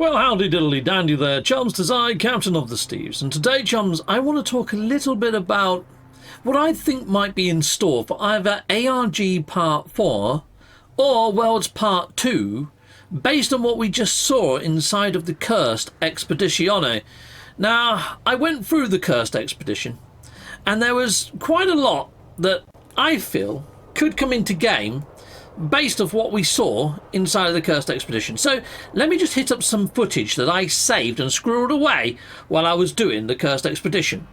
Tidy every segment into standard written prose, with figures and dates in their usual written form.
Well, howdy diddly dandy there, chums. 'Tis I, Captain of the Steves, and today, chums, I want to talk a little bit about what I think might be in store for either ARG Part 4 or Worlds Part 2, based on what we just saw inside of the Cursed Expedizione. Now, I went through the Cursed Expedition, and there was quite a lot that I feel could come into game based off what we saw inside of the Cursed Expedition. So let me just hit up some footage that I saved and squirreled away while I was doing the Cursed Expedition.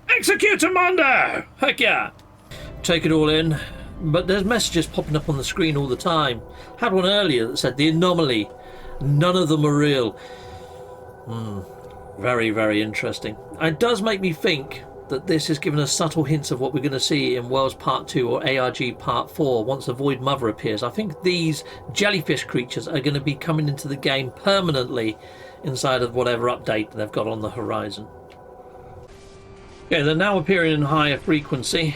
Executamundo! Heck yeah! Take it all in, but there's messages popping up on the screen all the time. Had one earlier that said the anomaly, none of them are real. Very, very interesting. It does make me think that this is giving us subtle hints of what we're going to see in Worlds Part 2 or ARG Part 4 once the Void Mother appears. I think these jellyfish creatures are going to be coming into the game permanently inside of whatever update they've got on the horizon. Okay, they're now appearing in higher frequency.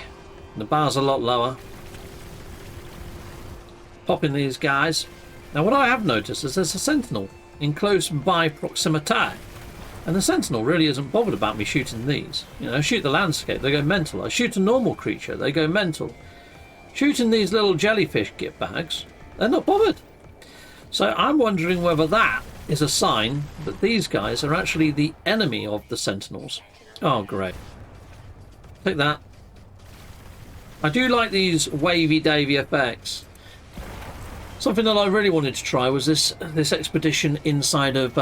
The bar's a lot lower. Popping these guys. Now what I have noticed is there's a sentinel in close by proximity. And the sentinel really isn't bothered about me shooting these. You know, I shoot the landscape, they go mental. I shoot a normal creature, they go mental. Shooting these little jellyfish git bags, they're not bothered. So I'm wondering whether that is a sign that these guys are actually the enemy of the sentinels. Oh, great. Take that. I do like these wavy-davy effects. Something that I really wanted to try was this expedition inside of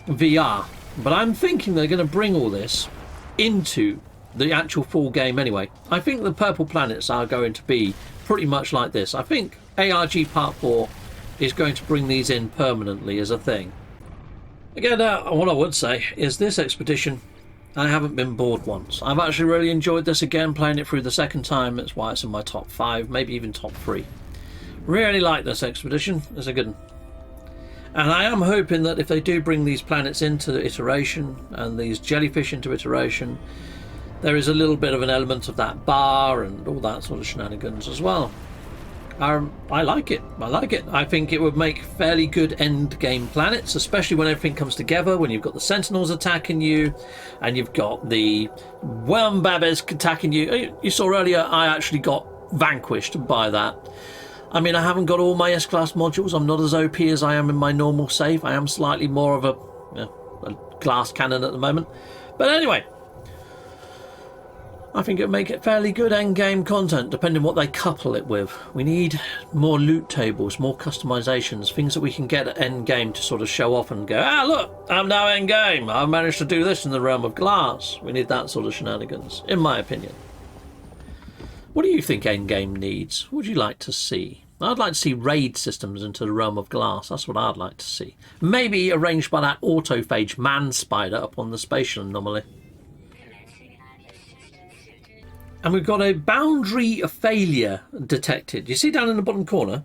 VR. But I'm thinking they're going to bring all this into the actual full game anyway. I think the purple planets are going to be pretty much like this. I think ARG Part 4 is going to bring these in permanently as a thing. Again, what I would say is this expedition, I haven't been bored once. I've actually really enjoyed this again, playing it through the second time. That's why it's in my top 5, maybe even top 3. Really like this expedition. It's a good one. And I am hoping that if they do bring these planets into iteration and these jellyfish into iteration, there is a little bit of an element of that bar and all that sort of shenanigans as well. I like it. I like it. I think it would make fairly good end game planets, especially when everything comes together, when you've got the sentinels attacking you and you've got the worm babies attacking you. You saw earlier I actually got vanquished by that. I mean, I haven't got all my S-Class modules. I'm not as OP as I am in my normal save. I am slightly more of a glass cannon at the moment. But anyway, I think it would make it fairly good end-game content, depending what they couple it with. We need more loot tables, more customizations, things that we can get at end-game to sort of show off and go, ah, look, I'm now end-game. I've managed to do this in the realm of glass. We need that sort of shenanigans, in my opinion. What do you think Endgame needs? What would you like to see? I'd like to see raid systems into the realm of glass. That's what I'd like to see. Maybe arranged by that autophage man spider up on the spatial anomaly. And we've got a boundary failure detected. You see down in the bottom corner?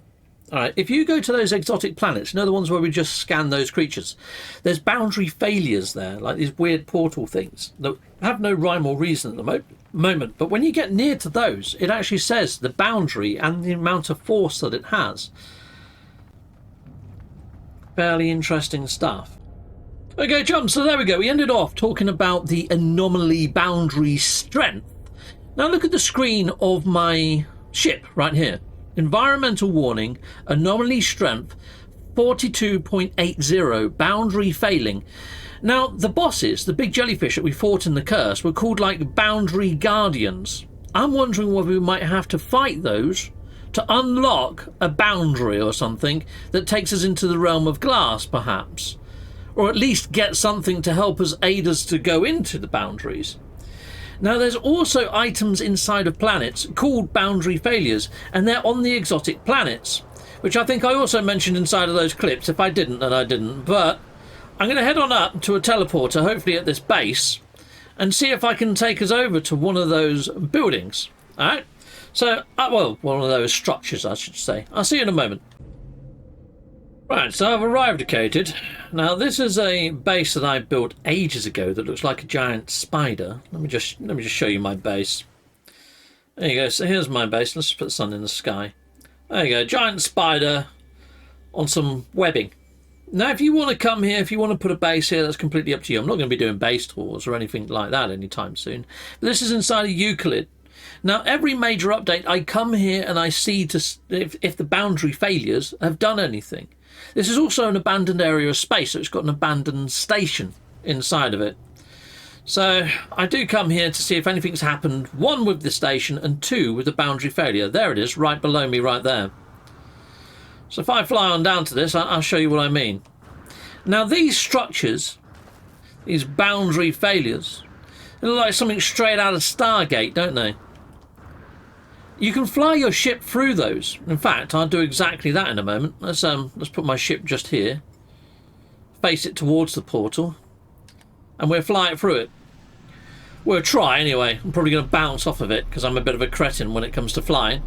Alright, if you go to those exotic planets, you know the ones where we just scan those creatures, there's boundary failures there, like these weird portal things that have no rhyme or reason at the moment. But when you get near to those, it actually says the boundary and the amount of force that it has. Fairly interesting stuff. Okay, chums, so there we go. We ended off talking about the anomaly boundary strength. Now look at the screen of my ship right here. Environmental warning, anomaly strength 42.80, boundary failing. Now the bosses, the big jellyfish that we fought in the Curse, were called like boundary guardians. I'm wondering whether we might have to fight those to unlock a boundary or something that takes us into the realm of glass, perhaps, or at least get something to help us aid us to go into the boundaries. Now there's also items inside of planets called boundary failures, and they're on the exotic planets, which I think I also mentioned inside of those clips. If I didn't, then I didn't. But I'm going to head on up to a teleporter, hopefully at this base, and see if I can take us over to one of those buildings. Alright? So, well, one of those structures, I should say. I'll see you in a moment. Right, so I've arrived at Cated. Now this is a base that I built ages ago that looks like a giant spider. Let me just show you my base. There you go. So here's my base. Let's put the sun in the sky. There you go. Giant spider on some webbing. Now, if you want to come here, if you want to put a base here, that's completely up to you. I'm not going to be doing base tours or anything like that anytime soon. But this is inside of Euclid. Now, every major update, I come here and I see if the boundary failures have done anything. This is also an abandoned area of space, so it's got an abandoned station inside of it. So I do come here to see if anything's happened, one with the station and two with the boundary failure. There it is, right below me right there. So if I fly on down to this, I'll show you what I mean. Now these structures, these boundary failures, they look like something straight out of Stargate, don't they? You can fly your ship through those. In fact, I'll do exactly that in a moment. Let's put my ship just here, face it towards the portal, and we'll fly it through it. We'll try anyway. I'm probably going to bounce off of it because I'm a bit of a cretin when it comes to flying.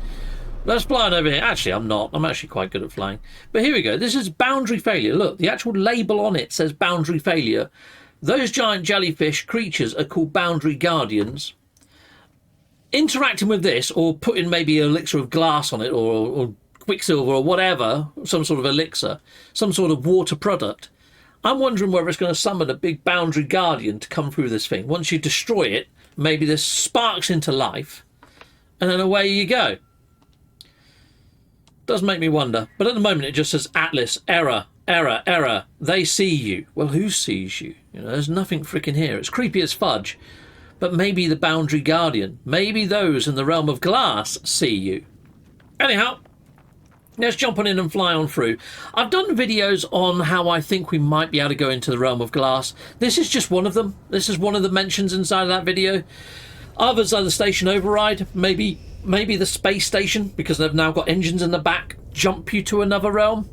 Let's fly it over here. Actually, I'm not. I'm actually quite good at flying. But here we go. This is boundary failure. Look, the actual label on it says boundary failure. Those giant jellyfish creatures are called boundary guardians. Interacting with this, or putting maybe an elixir of glass on it, or quicksilver, or whatever, some sort of elixir, some sort of water product, I'm wondering whether it's going to summon a big boundary guardian to come through this thing. Once you destroy it, maybe this sparks into life, and then away you go. Does make me wonder. But at the moment it just says Atlas, error, error, error. They see you. Well, who sees you? You know, there's nothing freaking here. It's creepy as fudge. But maybe the boundary guardian, maybe those in the realm of glass see you. Anyhow, let's jump on in and fly on through. I've done videos on how I think we might be able to go into the realm of glass. This is just one of them. This is one of the mentions inside of that video. Others are the station override, maybe the space station, because they've now got engines in the back, jump you to another realm.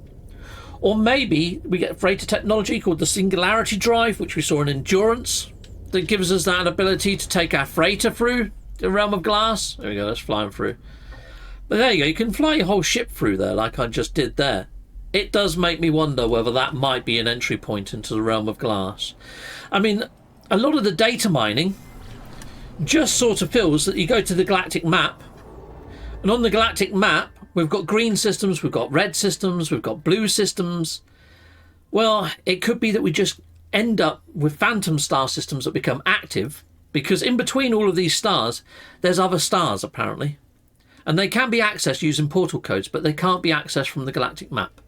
Or maybe we get freighter technology called the singularity drive, which we saw in Endurance, that gives us that ability to take our freighter through the realm of glass. There we go, let's fly them through. But there you go, you can fly your whole ship through there like I just did there. It does make me wonder whether that might be an entry point into the realm of glass. I mean, a lot of the data mining just sort of feels that you go to the galactic map, and on the galactic map we've got green systems, we've got red systems, we've got blue systems. Well, it could be that we just end up with phantom star systems that become active, because in between all of these stars there's other stars apparently, and they can be accessed using portal codes, but they can't be accessed from the galactic map.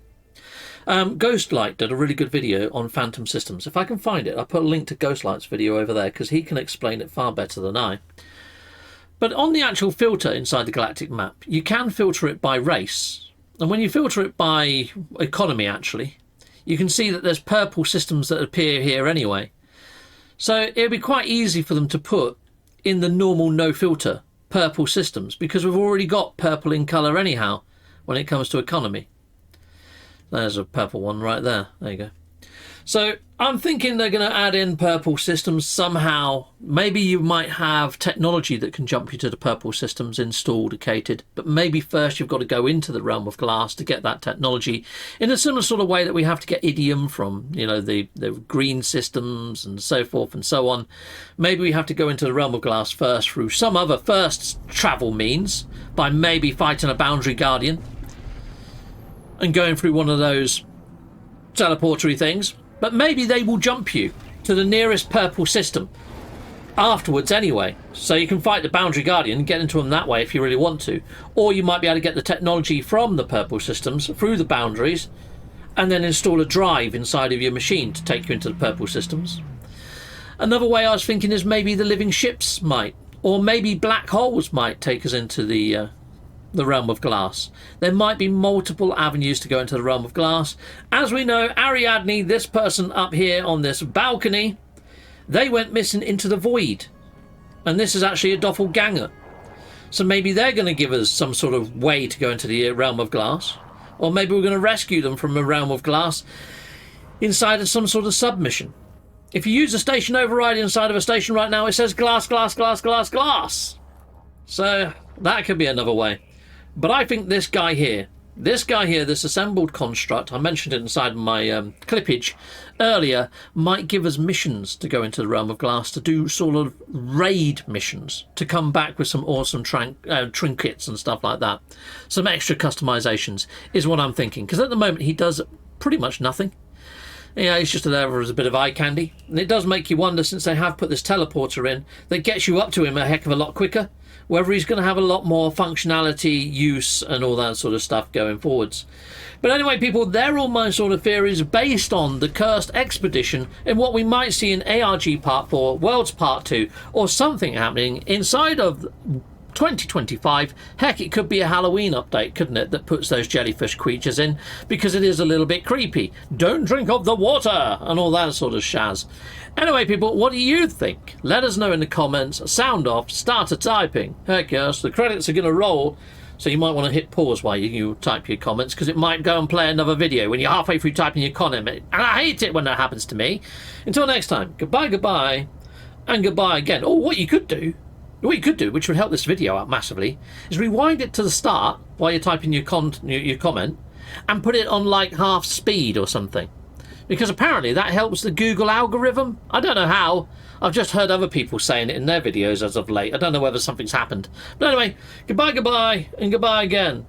Ghostlight did a really good video on phantom systems. If I can find it, I'll put a link to Ghostlight's video over there because he can explain it far better than I. But on the actual filter inside the galactic map, you can filter it by race, and when you filter it by economy actually, you can see that there's purple systems that appear here anyway. So it'd be quite easy for them to put in the normal no filter purple systems, because we've already got purple in colour anyhow when it comes to economy. There's a purple one right there. There you go. So I'm thinking they're going to add in purple systems somehow. Maybe you might have technology that can jump you to the purple systems installed, located, but maybe first you've got to go into the realm of glass to get that technology in a similar sort of way that we have to get idiom from, you know, the green systems and so forth and so on. Maybe we have to go into the realm of glass first through some other first travel means, by maybe fighting a boundary guardian and going through one of those teleportery things. But maybe they will jump you to the nearest purple system afterwards anyway, so you can fight the boundary guardian and get into them that way if you really want to. Or you might be able to get the technology from the purple systems through the boundaries and then install a drive inside of your machine to take you into the purple systems. Another way I was thinking is maybe the living ships might, or maybe black holes might take us into the realm of glass. There might be multiple avenues to go into the realm of glass. As we know, Ariadne, this person up here on this balcony, they went missing into the void, and this is actually a doppelganger. So maybe they're going to give us some sort of way to go into the realm of glass, or maybe we're going to rescue them from a realm of glass inside of some sort of submission. If you use a station override inside of a station right now, it says glass, glass, glass, glass, glass. So that could be another way. But I think this guy here, this assembled construct, I mentioned it inside my clippage earlier, might give us missions to go into the realm of glass, to do sort of raid missions, to come back with some awesome trinkets and stuff like that. Some extra customizations is what I'm thinking, because at the moment he does pretty much nothing. Yeah, it's just there as a bit of eye candy. And it does make you wonder, since they have put this teleporter in, that gets you up to him a heck of a lot quicker, whether he's going to have a lot more functionality, use, and all that sort of stuff going forwards. But anyway, people, they're all my sort of theories based on the Cursed Expedition and what we might see in ARG Part 4, Worlds Part 2, or something happening inside of 2025. Heck, it could be a Halloween update, couldn't it, that puts those jellyfish creatures in, because it is a little bit creepy. Don't drink of the water and all that sort of shaz. Anyway, people, what do you think? Let us know in the comments. Sound off, start typing. Heck yes, the credits are going to roll, so you might want to hit pause while you type your comments, because it might go and play another video when you're halfway through typing your comment, and I hate it when that happens to me. Until next time, goodbye, goodbye, and goodbye again. Oh, what you could do, which would help this video out massively, is rewind it to the start while you're typing your comment, and put it on like half speed or something. Because apparently that helps the Google algorithm. I don't know how. I've just heard other people saying it in their videos as of late. I don't know whether something's happened. But anyway, goodbye, goodbye, and goodbye again.